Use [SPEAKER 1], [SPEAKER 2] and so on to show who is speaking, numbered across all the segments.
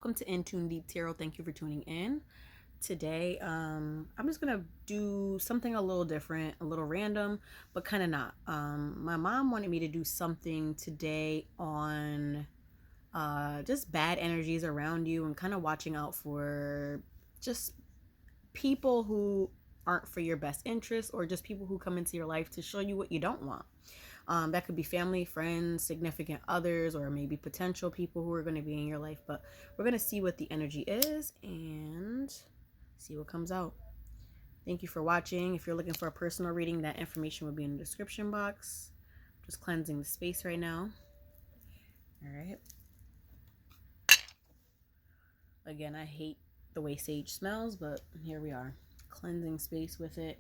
[SPEAKER 1] Welcome to In Tune Deep Tarot. Thank you for tuning in. Today, I'm just gonna do something a little different, a little random, but kind of not. My mom wanted me to do something today on just bad energies around you and kind of watching out for just people who aren't for your best interest or just people who come into your life to show you what you don't want. That could be family, friends, significant others, or maybe potential people who are going to be in your life. But we're going to see what the energy is and see what comes out. Thank you for watching. If you're looking for a personal reading, that information will be in the description box. Just cleansing the space right now. All right. Again, I hate the way sage smells, but here we are. Cleansing space with it.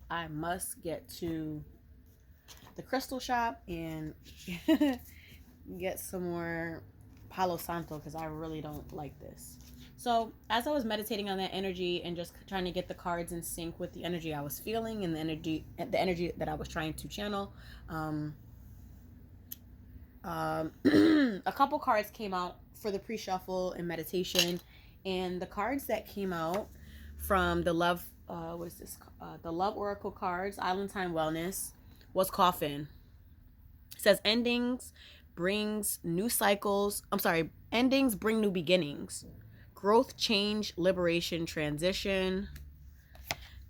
[SPEAKER 1] I must get to the crystal shop and get some more Palo Santo because I really don't like this. So as I was meditating on that energy and just trying to get the cards in sync with the energy I was feeling and the energy that I was trying to channel, a couple cards came out for the pre-shuffle and meditation, and the cards that came out from the love, what is this? The Love Oracle cards, Island Time Wellness, was Coffin. It says endings brings new cycles. I'm sorry, endings bring new beginnings. Growth, change, liberation, transition.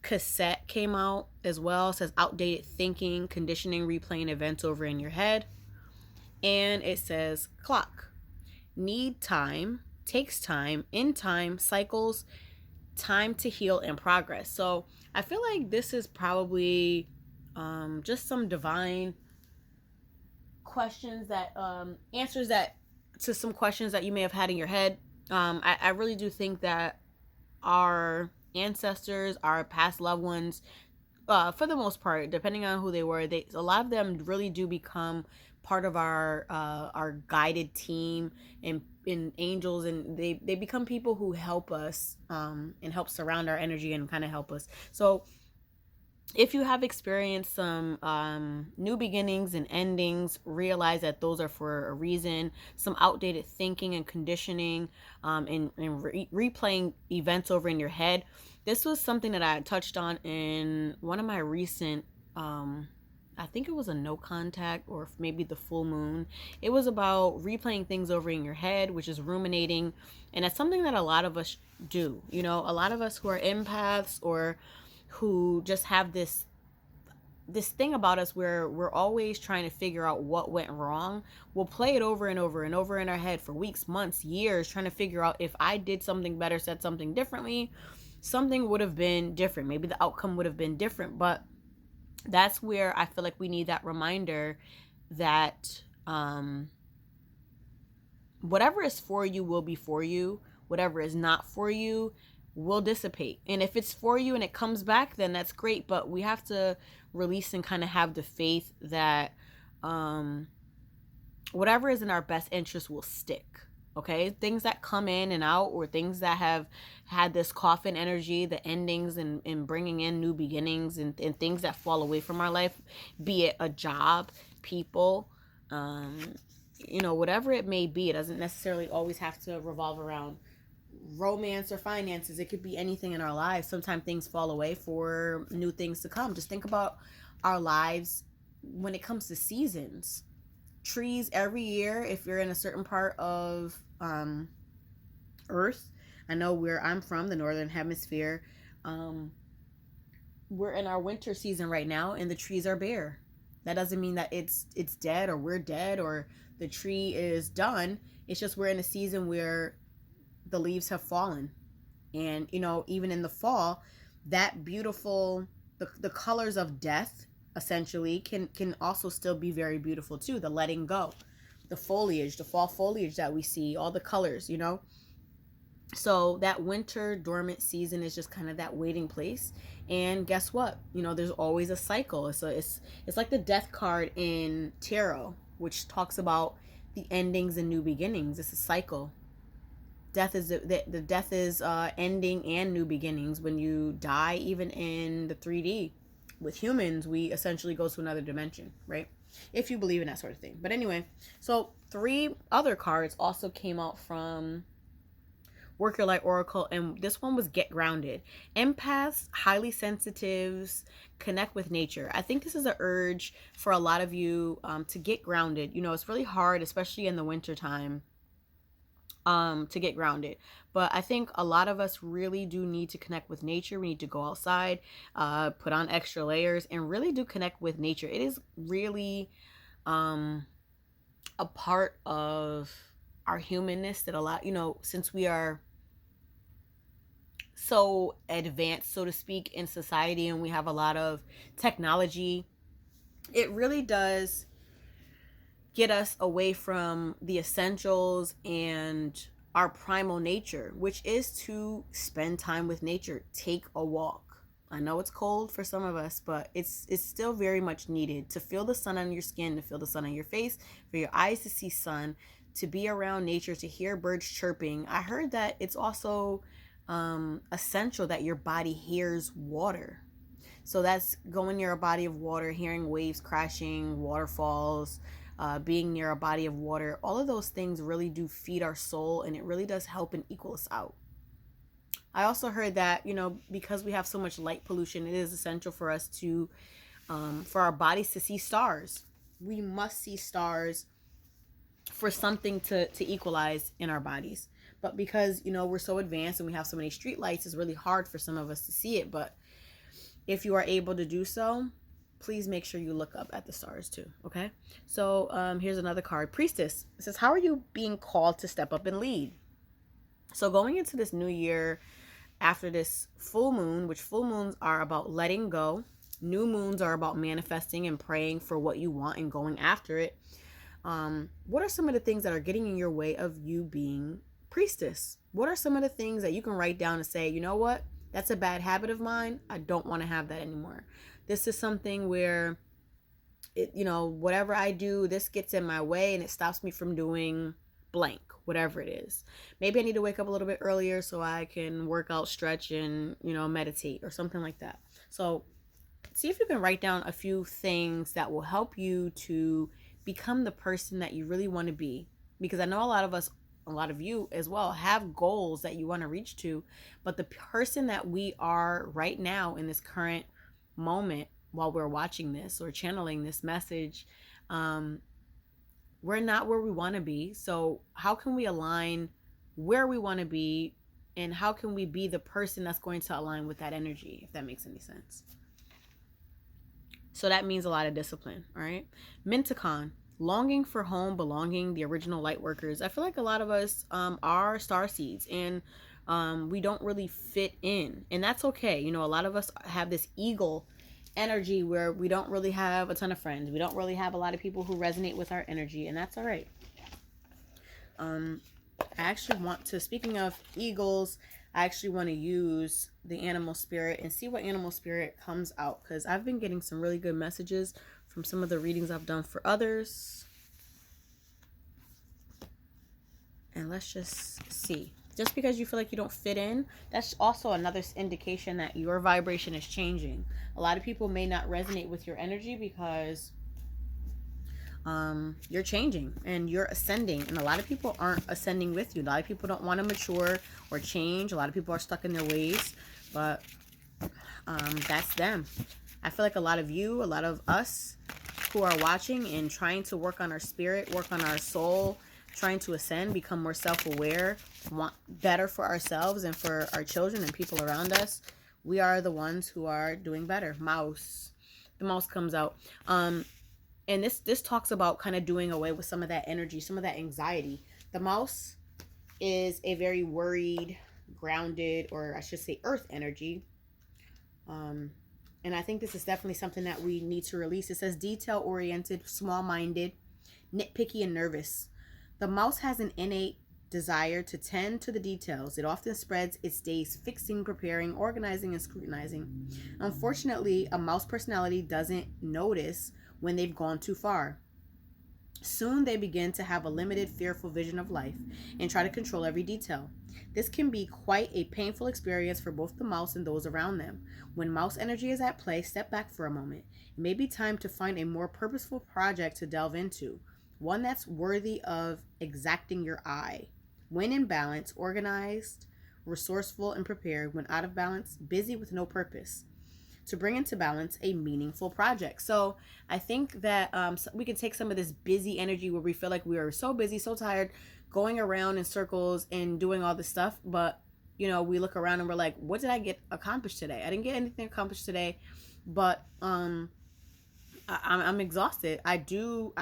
[SPEAKER 1] Cassette came out as well. It says outdated thinking, conditioning, replaying events over in your head. And it says clock. Need time, takes time, in time, cycles, time to heal and progress. So I feel like this is probably just some divine questions that answers that to some questions that you may have had in your head. I really do think that our ancestors, our past loved ones, for the most part, depending on who they were, a lot of them really do become part of our guided team and angels, and they become people who help us and help surround our energy and kind of help us. So if you have experienced some new beginnings and endings, realize that those are for a reason. Some outdated thinking and conditioning, and replaying events over in your head. This was something that I touched on in one of my recent, I think it was a no contact or maybe the full moon. It was about replaying things over in your head, which is ruminating. And that's something that a lot of us do. You know, a lot of us who are empaths or who just have this thing about us where we're always trying to figure out what went wrong. We'll play it over and over and over in our head for weeks, months, years, trying to figure out if I did something better, said something differently, something would have been different. Maybe the outcome would have been different. But that's where I feel like we need that reminder that whatever is for you will be for you. Whatever is not for you will dissipate. And if it's for you and it comes back, then that's great. But we have to release and kind of have the faith that whatever is in our best interest will stick. Okay, things that come in and out, or things that have had this coffin energy, the endings and bringing in new beginnings, and things that fall away from our life, be it a job, people, whatever it may be. It doesn't necessarily always have to revolve around romance or finances. It could be anything in our lives. Sometimes things fall away for new things to come. Just think about our lives when it comes to seasons. Trees every year, if you're in a certain part of Earth, I know where I'm from, the northern hemisphere, we're in our winter season right now and the trees are bare. That doesn't mean that it's dead or we're dead or the tree is done. It's just we're in a season where the leaves have fallen. And even in the fall, that beautiful, the colors of death essentially can also still be very beautiful too. The letting go, the foliage, the fall foliage that we see, all the colors. So that winter dormant season is just kind of that waiting place. And guess what? There's always a cycle. It's like the death card in tarot, which talks about the endings and new beginnings. It's a cycle. Death is the death is ending and new beginnings. When you die, even in the 3D with humans, we essentially go to another dimension, right? If you believe in that sort of thing. But anyway, so 3 other cards also came out from Work Your Light Oracle, and this one was Get Grounded. Empaths, highly sensitives, connect with nature. I think this is an urge for a lot of you to get grounded. You know, it's really hard, especially in the winter time, to get grounded. But I think a lot of us really do need to connect with nature. We need to go outside, put on extra layers, and really do connect with nature. It is really a part of our humanness that a lot, you know, since we are so advanced, so to speak, in society, and we have a lot of technology, it really does get us away from the essentials and our primal nature, which is to spend time with nature, take a walk. I know it's cold for some of us, but it's still very much needed to feel the sun on your skin, to feel the sun on your face, for your eyes to see sun, to be around nature, to hear birds chirping. I heard that it's also essential that your body hears water. So that's going near a body of water, hearing waves crashing, waterfalls, being near a body of water. All of those things really do feed our soul, and it really does help and equal us out. I also heard that, you know, because we have so much light pollution, it is essential for us to, for our bodies to see stars. We must see stars for something to equalize in our bodies. But because, you know, we're so advanced and we have so many street lights, it's really hard for some of us to see it. But if you are able to do so, please make sure you look up at the stars too, okay? So here's another card. Priestess. It says, how are you being called to step up and lead? So going into this new year, after this full moon, which full moons are about letting go, new moons are about manifesting and praying for what you want and going after it. What are some of the things that are getting in your way of you being priestess? What are some of the things that you can write down and say, you know what? That's a bad habit of mine. I don't want to have that anymore. This is something where, it, you know, whatever I do, this gets in my way and it stops me from doing blank, whatever it is. Maybe I need to wake up a little bit earlier so I can work out, stretch, and, you know, meditate or something like that. So see if you can write down a few things that will help you to become the person that you really want to be. Because I know a lot of us, a lot of you as well, have goals that you want to reach to, but the person that we are right now in this current moment while we're watching this or channeling this message, we're not where we want to be. So how can we align where we want to be, and how can we be the person that's going to align with that energy, if that makes any sense? So that means a lot of discipline, all right? Mintakon, longing for home, belonging, the original light workers. I feel like a lot of us are starseeds, and we don't really fit in, and that's okay. You know, a lot of us have this eagle energy where we don't really have a ton of friends. We don't really have a lot of people who resonate with our energy, and that's all right. I actually want to, speaking of eagles, I actually want to use the animal spirit and see what animal spirit comes out, because I've been getting some really good messages from some of the readings I've done for others. And let's just see. Just because you feel like you don't fit in, that's also another indication that your vibration is changing. A lot of people may not resonate with your energy because you're changing and you're ascending, and a lot of people aren't ascending with you. A lot of people don't want to mature or change. A lot of people are stuck in their ways, but that's them. I feel like a lot of you, a lot of us who are watching and trying to work on our spirit, work on our soul, trying to ascend, become more self-aware, want better for ourselves and for our children and people around us, we are the ones who are doing better. Mouse. The mouse comes out. And this talks about kind of doing away with some of that energy, some of that anxiety. The mouse is a very worried, grounded, or I should say earth energy. And I think this is definitely something that we need to release. It says detail-oriented, small-minded, nitpicky, and nervous. The mouse has an innate desire to tend to the details. It often spreads its days fixing, preparing, organizing, and scrutinizing. Unfortunately, a mouse personality doesn't notice when they've gone too far. Soon they begin to have a limited, fearful vision of life and try to control every detail. This can be quite a painful experience for both the mouse and those around them. When mouse energy is at play, step back for a moment. It may be time to find a more purposeful project to delve into, one that's worthy of exacting your eye. When in balance, organized, resourceful and prepared. When out of balance, busy with no purpose. To bring into balance a meaningful project. So I think that we can take some of this busy energy where we feel like we are so busy, so tired, going around in circles and doing all this stuff. But, we look around and we're like, what did I get accomplished today? I didn't get anything accomplished today, but I'm exhausted. I do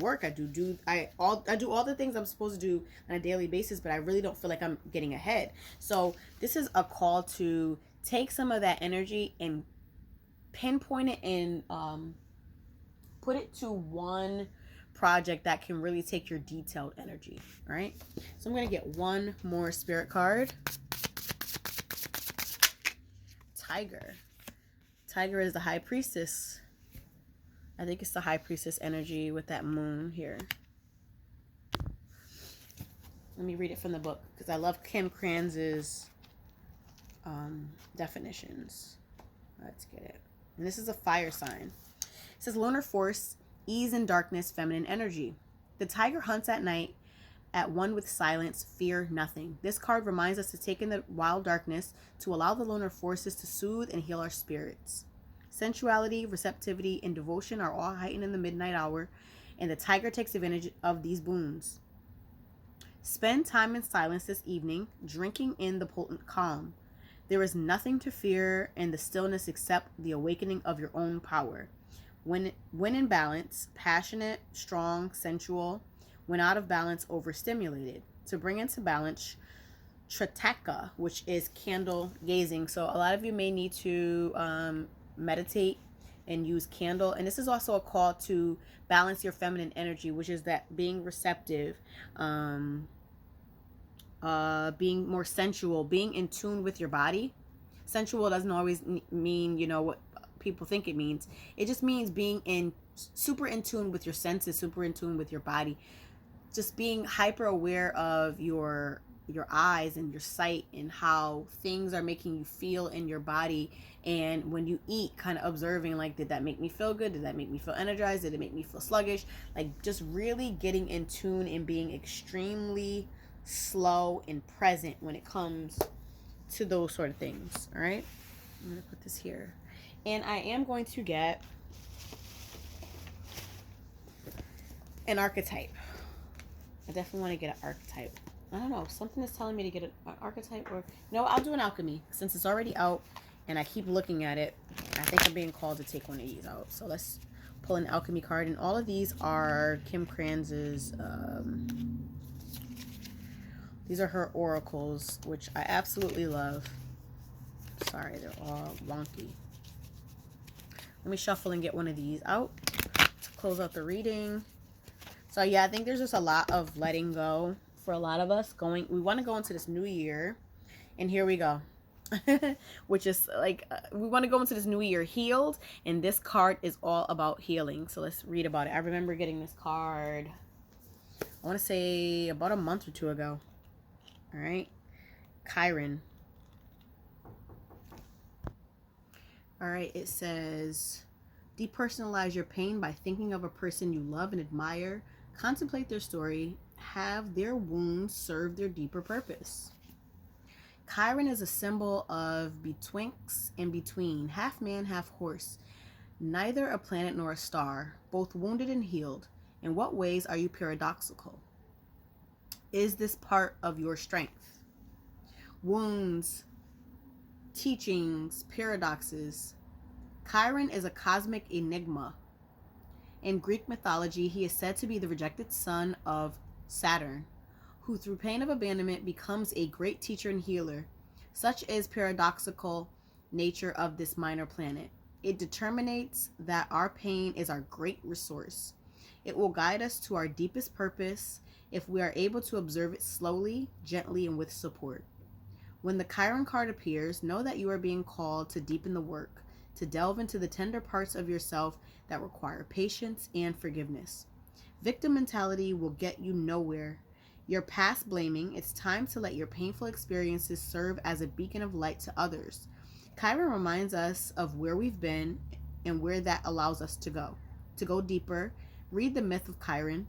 [SPEAKER 1] work. I do all the things I'm supposed to do on a daily basis, but I really don't feel like I'm getting ahead. So this is a call to take some of that energy and pinpoint it and put it to one project that can really take your detailed energy. All right. So I'm gonna get one more spirit card. Tiger. Tiger is the high priestess. I think it's the high priestess energy with that moon here. Let me read it from the book because I love Kim Kranz's definitions. Let's get it. And this is a fire sign. It says lunar force, ease in darkness, feminine energy. The tiger hunts at night, at one with silence, fear nothing. This card reminds us to take in the wild darkness, to allow the lunar forces to soothe and heal our spirits. Sensuality, receptivity, and devotion are all heightened in the midnight hour, and the tiger takes advantage of these boons. Spend time in silence this evening, drinking in the potent calm. There is nothing to fear in the stillness except the awakening of your own power. When in balance, passionate, strong, sensual. When out of balance, overstimulated. To bring into balance, Tritaka, which is candle gazing. So a lot of you may need to meditate and use candle. And this is also a call to balance your feminine energy, which is that being receptive, being more sensual, being in tune with your body. Sensual doesn't always mean, what people think it means. It just means being super in tune with your senses, super in tune with your body. Just being hyper aware of your eyes and your sight and how things are making you feel in your body. And when you eat, kind of observing, like, did that make me feel good? Did that make me feel energized? Did it make me feel sluggish? Like, just really getting in tune and being extremely slow and present when it comes to those sort of things. All right, I'm gonna put this here, and I am going to get an archetype. I definitely want to get an archetype. I don't know, something is telling me to get an archetype, or no, I'll do an alchemy since it's already out and I keep looking at it. I think I'm being called to take one of these out. So let's pull an alchemy card, and all of these are Kim Kranz's these are her oracles, which I absolutely love. Sorry, they're all wonky. Let me shuffle and get one of these out to close out the reading. So yeah, I think there's just a lot of letting go for a lot of us. We want to go into this new year, and here we go. Which is like, we want to go into this new year healed, and this card is all about healing. So let's read about it. I remember getting this card, I want to say about a month or two ago. All right, Chiron. All right, it says, depersonalize your pain by thinking of a person you love and admire. Contemplate their story. Have their wounds serve their deeper purpose. Chiron is a symbol of betwixt and between, half man, half horse. Neither a planet nor a star, both wounded and healed. In what ways are you paradoxical? Is this part of your strength? Wounds, teachings, paradoxes. Chiron is a cosmic enigma. In Greek mythology, he is said to be the rejected son of Saturn, who through pain of abandonment becomes a great teacher and healer. Such is paradoxical nature of this minor planet. It determinates that our pain is our great resource. It will guide us to our deepest purpose if we are able to observe it slowly, gently, and with support. When the Chiron card appears, know that you are being called to deepen the work, to delve into the tender parts of yourself that require patience and forgiveness. Victim mentality will get you nowhere. Your past blaming, it's time to let your painful experiences serve as a beacon of light to others. Chiron reminds us of where we've been and where that allows us to go. To go deeper, read the myth of Chiron.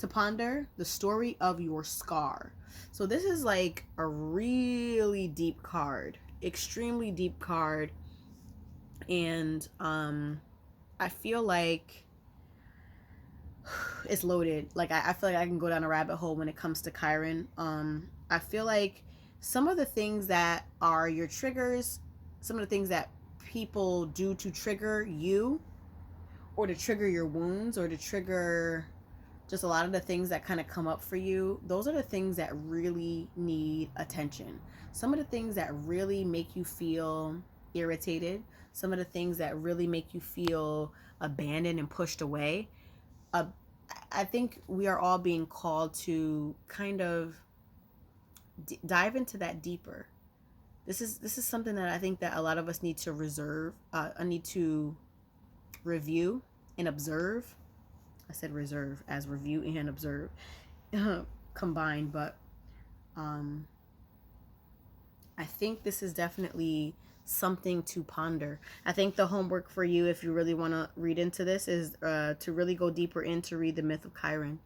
[SPEAKER 1] to ponder the story of your scar. So this is like a really deep card, extremely deep card. And I feel like it's loaded. Like I feel like I can go down a rabbit hole when it comes to Chiron. I feel like some of the things that are your triggers, some of the things that people do to trigger you, or to trigger your wounds, or to trigger just a lot of the things that kind of come up for you, those are the things that really need attention. Some of the things that really make you feel irritated, some of the things that really make you feel abandoned and pushed away, I think we are all being called to kind of dive into that deeper. This is something that I think that a lot of us need to need to review and observe. I said reserve as review and observe combined, but I think this is definitely something to ponder. I think the homework for you, if you really want to read into this, is to really go deeper in to read the myth of Chiron.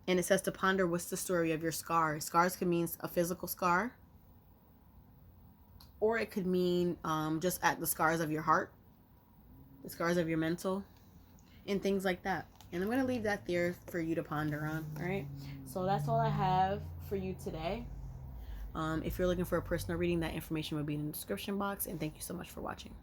[SPEAKER 1] And it says to ponder what's the story of your scar. Scars can mean a physical scar, or it could mean just at the scars of your heart, the scars of your mental, and things like that. And I'm going to leave that there for you to ponder on. All right. So that's all I have for you today. If you're looking for a personal reading, that information will be in the description box. And thank you so much for watching.